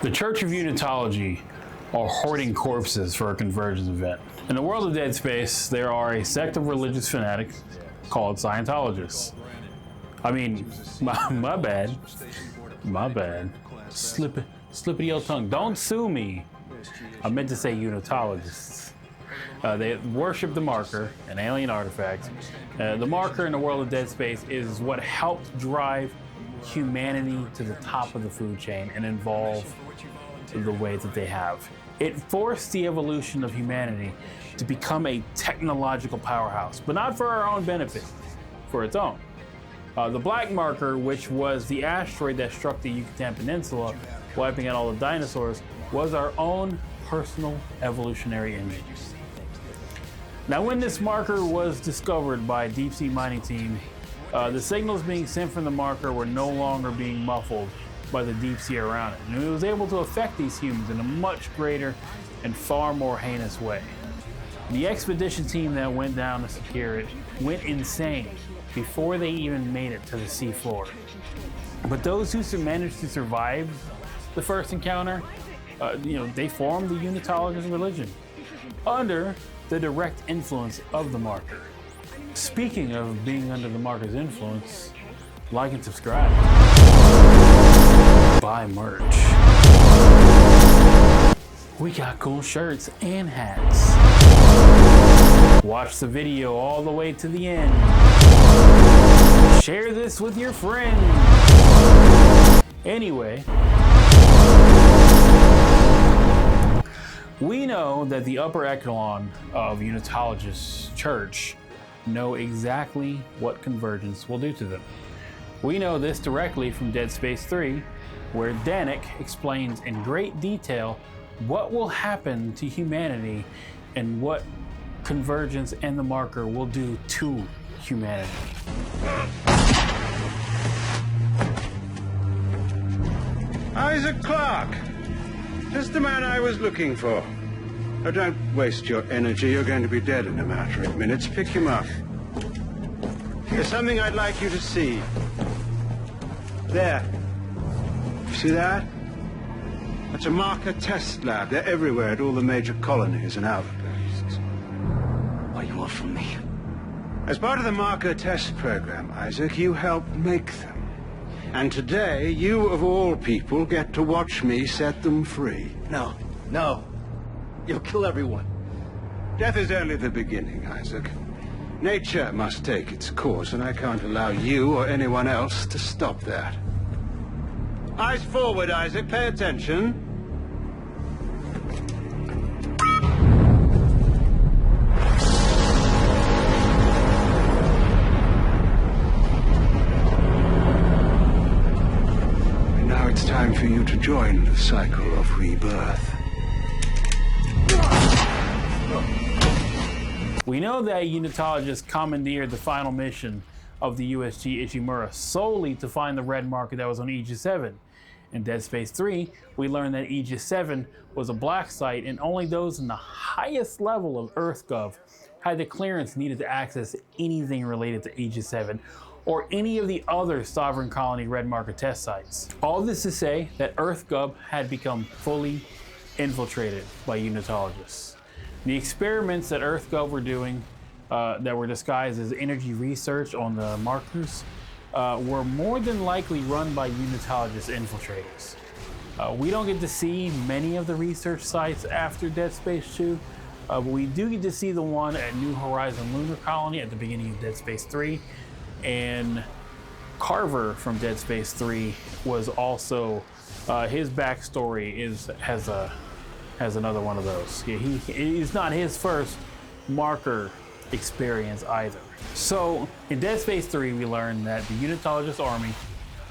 The Church of Unitology are hoarding corpses for a convergence event. In the world of Dead Space, there are a sect of religious fanatics called Scientologists. I mean, my bad. Slippity old tongue. Don't sue me. I meant to say Unitologists. They worship the marker, an alien artifact. The marker in the world of Dead Space is what helped drive humanity to the top of the food chain and evolve the way that they have. It forced the evolution of humanity to become a technological powerhouse, but not for our own benefit, for its own. The black marker, which was the asteroid that struck the Yucatan Peninsula, wiping out all the dinosaurs, was our own personal evolutionary engine. Now, when this marker was discovered by a deep sea mining team, the signals being sent from the marker were no longer being muffled by the deep sea around it, and it was able to affect these humans in a much greater and far more heinous way. The expedition team that went down to secure it went insane before they even made it to the sea floor. But those who managed to survive the first encounter, they formed the Unitologist religion under the direct influence of the marker. Speaking of being under the marker's influence, like and subscribe. Buy merch. We got cool shirts and hats. Watch the video all the way to the end. Share this with your friends. Anyway, we know that the upper echelon of Unitologists Church know exactly what convergence will do to them. We know this directly from Dead Space 3, where Danik explains in great detail what will happen to humanity and what convergence and the marker will do to humanity. Isaac Clarke, just the man I was looking for. Oh, don't waste your energy. You're going to be dead in a matter of minutes. Pick him up. There's something I'd like you to see. There. You see that? That's a marker test lab. They're everywhere at all the major colonies and outposts. What do you want from me? As part of the marker test program, Isaac, you helped make them. And today, you of all people get to watch me set them free. No. You'll kill everyone. Death is only the beginning, Isaac. Nature must take its course, and I can't allow you or anyone else to stop that. Eyes forward, Isaac. Pay attention. And now it's time for you to join the cycle of rebirth. We know that Unitologists commandeered the final mission of the USG Ishimura solely to find the red marker that was on Aegis 7. In Dead Space 3, we learned that Aegis 7 was a black site and only those in the highest level of EarthGov had the clearance needed to access anything related to Aegis 7 or any of the other Sovereign Colony red marker test sites. All this to say that EarthGov had become fully infiltrated by Unitologists. The experiments that EarthGov were doing that were disguised as energy research on the markers were more than likely run by Unitologist infiltrators. We don't get to see many of the research sites after Dead Space 2, but we do get to see the one at New Horizon Lunar Colony at the beginning of Dead Space 3, and Carver from Dead Space 3 was also, his backstory has another one of those. He's not his first marker experience either. So in Dead Space 3, we learned that the Unitologist army,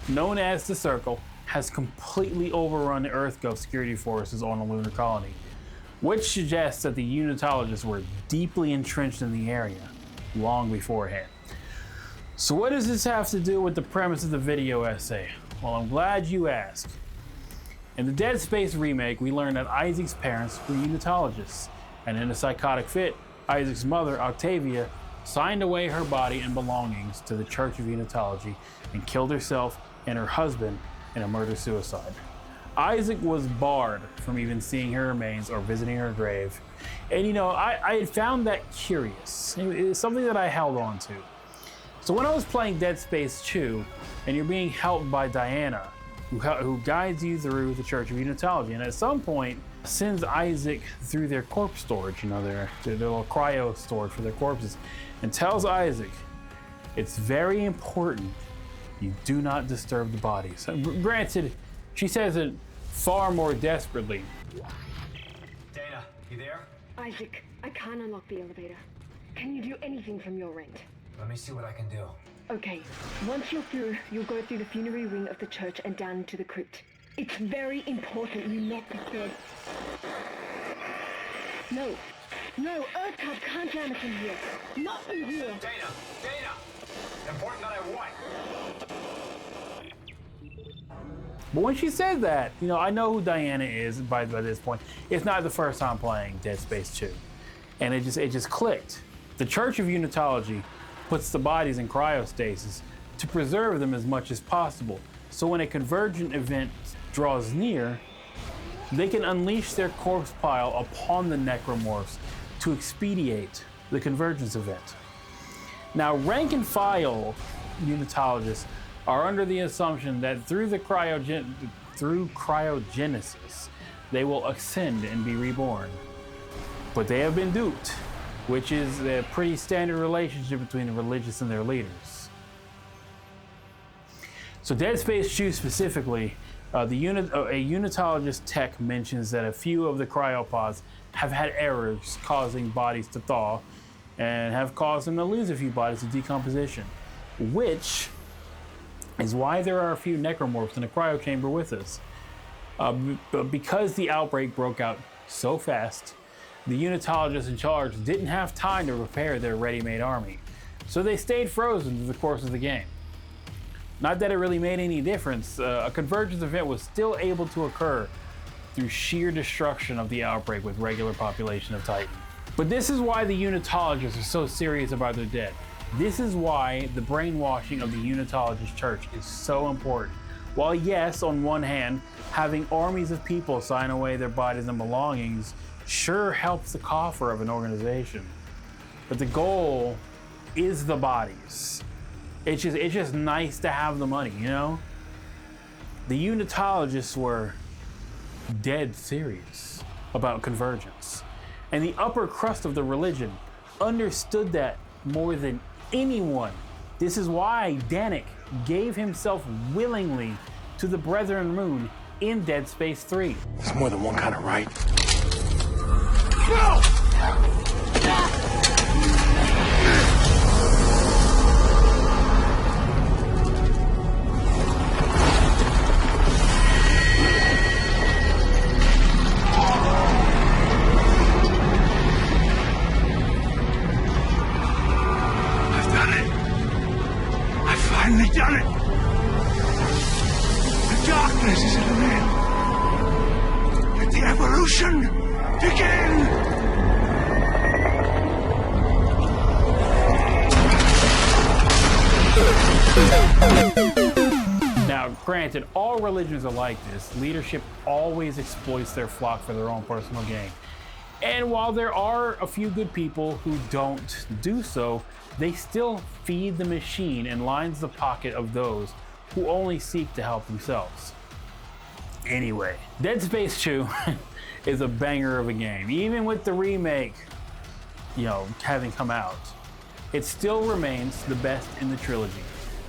known as the Circle, has completely overrun the EarthGov security forces on the lunar colony, which suggests that the Unitologists were deeply entrenched in the area long beforehand. So what does this have to do with the premise of the video essay? Well, I'm glad you asked. In the Dead Space remake, we learned that Isaac's parents were Unitologists, and in a psychotic fit, Isaac's mother, Octavia, signed away her body and belongings to the Church of Unitology and killed herself and her husband in a murder-suicide. Isaac was barred from even seeing her remains or visiting her grave. And you know, I had found that curious. It's something that I held on to. So when I was playing Dead Space 2, and you're being helped by Diana, who guides you through the Church of Unitology, and at some point sends Isaac through their corpse storage, you know, their little cryo storage for their corpses, and tells Isaac, it's very important you do not disturb the bodies. Granted, she says it far more desperately. Dana, you there? Isaac, I can't unlock the elevator. Can you do anything from your end? Let me see what I can do. Okay, once you're through, you'll go through the funerary wing of the church and down into the crypt. It's very important you not disturb. No, Earthcub can't jam us in here. Not in here. Dana! Important that I want. But when she said that, you know, I know who Diana is by this point. It's not the first time playing Dead Space 2. And it just clicked. The Church of Unitology puts the bodies in cryostasis to preserve them as much as possible. So when a convergent event draws near, they can unleash their corpse pile upon the necromorphs to expedite the convergence event. Now, rank and file Unitologists are under the assumption that through cryogenesis, they will ascend and be reborn. But they have been duped, which is a pretty standard relationship between the religious and their leaders. So Dead Space 2 specifically, a Unitologist tech mentions that a few of the cryopods have had errors causing bodies to thaw and have caused them to lose a few bodies to decomposition, which is why there are a few necromorphs in the cryo chamber with us. But because the outbreak broke out so fast, the Unitologists in charge didn't have time to prepare their ready-made army, so they stayed frozen through the course of the game. Not that it really made any difference, a convergence event was still able to occur through sheer destruction of the outbreak with regular population of Titan. But this is why the Unitologists are so serious about their dead. This is why the brainwashing of the Unitologist Church is so important. While yes, on one hand, having armies of people sign away their bodies and belongings sure helps the coffer of an organization, but the goal is the bodies. It's just nice to have the money, you know? The Unitologists were dead serious about convergence, and the upper crust of the religion understood that more than anyone. This is why Danik gave himself willingly to the Brethren Moon in Dead Space 3. There's more than one kind of right. I've done it. I've finally done it. The darkness is at an end. Let the evolution begin. Now, granted, all religions are like this. Leadership always exploits their flock for their own personal gain. And while there are a few good people who don't do so, they still feed the machine and lines the pocket of those who only seek to help themselves. Anyway, Dead Space 2 is a banger of a game. Even with the remake, you know, having come out, it still remains the best in the trilogy.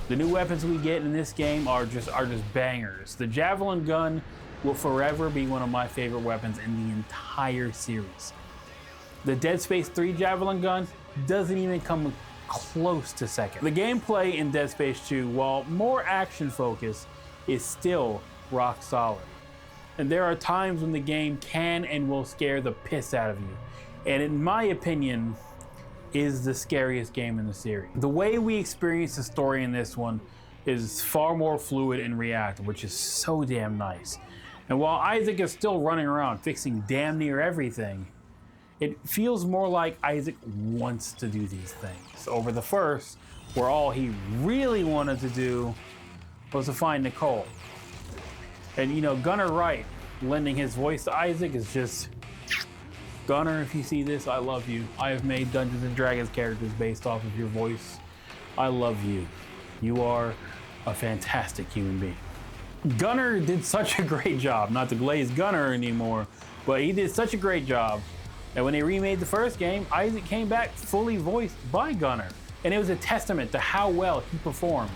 The new weapons we get in this game are just bangers. The Javelin gun will forever be one of my favorite weapons in the entire series. The Dead Space 3 Javelin gun doesn't even come close to second. The gameplay in Dead Space 2, while more action focused, is still rock solid. And there are times when the game can and will scare the piss out of you. And in my opinion, is the scariest game in the series. The way we experience the story in this one is far more fluid and reactive, which is so damn nice. And while Isaac is still running around fixing damn near everything, it feels more like Isaac wants to do these things over the first, where all he really wanted to do was to find Nicole. And you know, Gunnar Wright lending his voice to Isaac is just, Gunnar, if you see this, I love you. I have made Dungeons and Dragons characters based off of your voice. I love you. You are a fantastic human being. Gunnar did such a great job, not to glaze Gunnar anymore, but he did such a great job that when they remade the first game, Isaac came back fully voiced by Gunnar. And it was a testament to how well he performed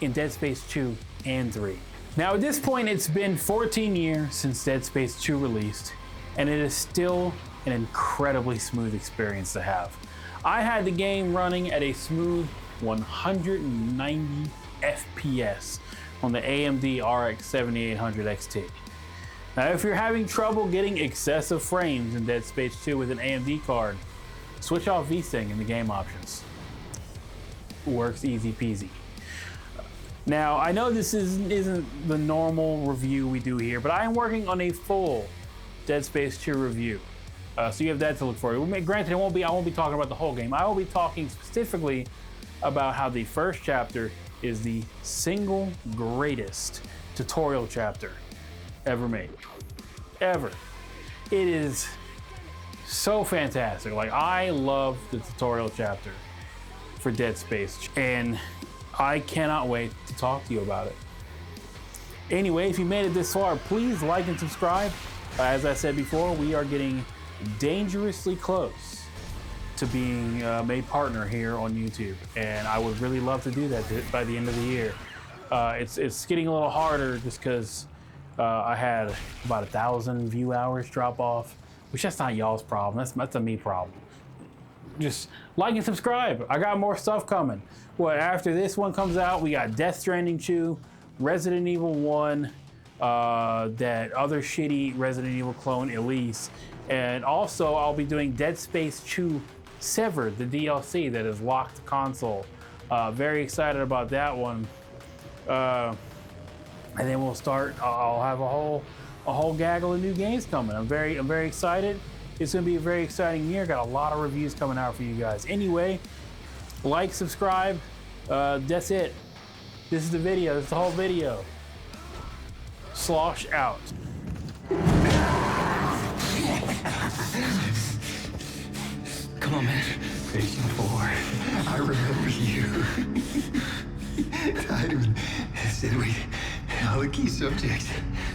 in Dead Space 2 and 3. Now at this point, it's been 14 years since Dead Space 2 released, and it is still an incredibly smooth experience to have. I had the game running at a smooth 190 FPS on the AMD RX 7800 XT. Now, if you're having trouble getting excessive frames in Dead Space 2 with an AMD card, switch off VSync in the game options. Works easy peasy. Now, I know this isn't the normal review we do here, but I am working on a full Dead Space 2 review. So you have that to look forward to. Granted, I won't be talking about the whole game. I will be talking specifically about how the first chapter is the single greatest tutorial chapter ever made. Ever. It is so fantastic. Like, I love the tutorial chapter for Dead Space, and I cannot wait to talk to you about it. Anyway, if you made it this far, please like and subscribe. As I said before, we are getting dangerously close to being made partner here on YouTube, and I would really love to do that by the end of the year. It's getting a little harder just because I had about 1,000 view hours drop off, which that's not y'all's problem. That's a me problem. Just like and subscribe. I got more stuff coming. Well, after this one comes out, we got Death Stranding 2, Resident Evil 1, that other shitty Resident Evil clone, Elise, and also I'll be doing Dead Space 2 Severed, the DLC that is locked console. Very excited about that one. And then we'll start. I'll have a whole gaggle of new games coming. I'm very excited. It's gonna be a very exciting year. Got a lot of reviews coming out for you guys. Anyway, like, subscribe. That's it. This is the video. This is the whole video. Slosh out. Come on, man. Patient 4. I remember you. Tiedemann said all the key subjects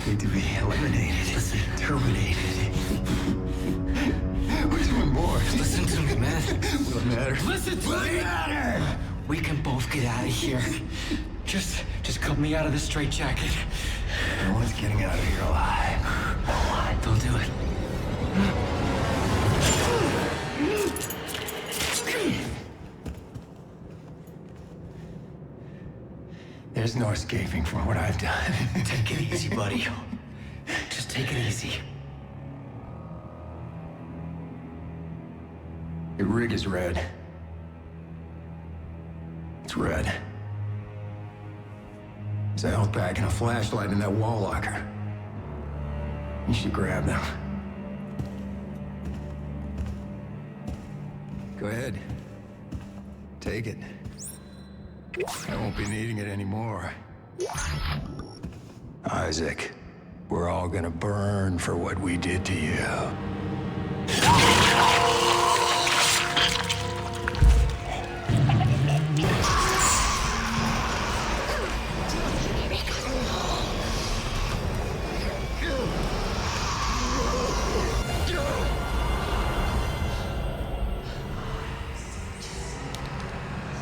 need to be eliminated. Listen, terminated. Which one more? Listen to me, man. What matters? Listen to me! Matter? We can both get out of here. Just cut me out of this straitjacket. No one's getting out of here alive. No one. Don't do it. There's no escaping from what I've done. Take it easy, buddy. Just take it easy. Your rig is red. It's red. There's a health pack and a flashlight in that wall locker. You should grab them. Go ahead. Take it. I won't be needing it anymore. Isaac, we're all gonna burn for what we did to you.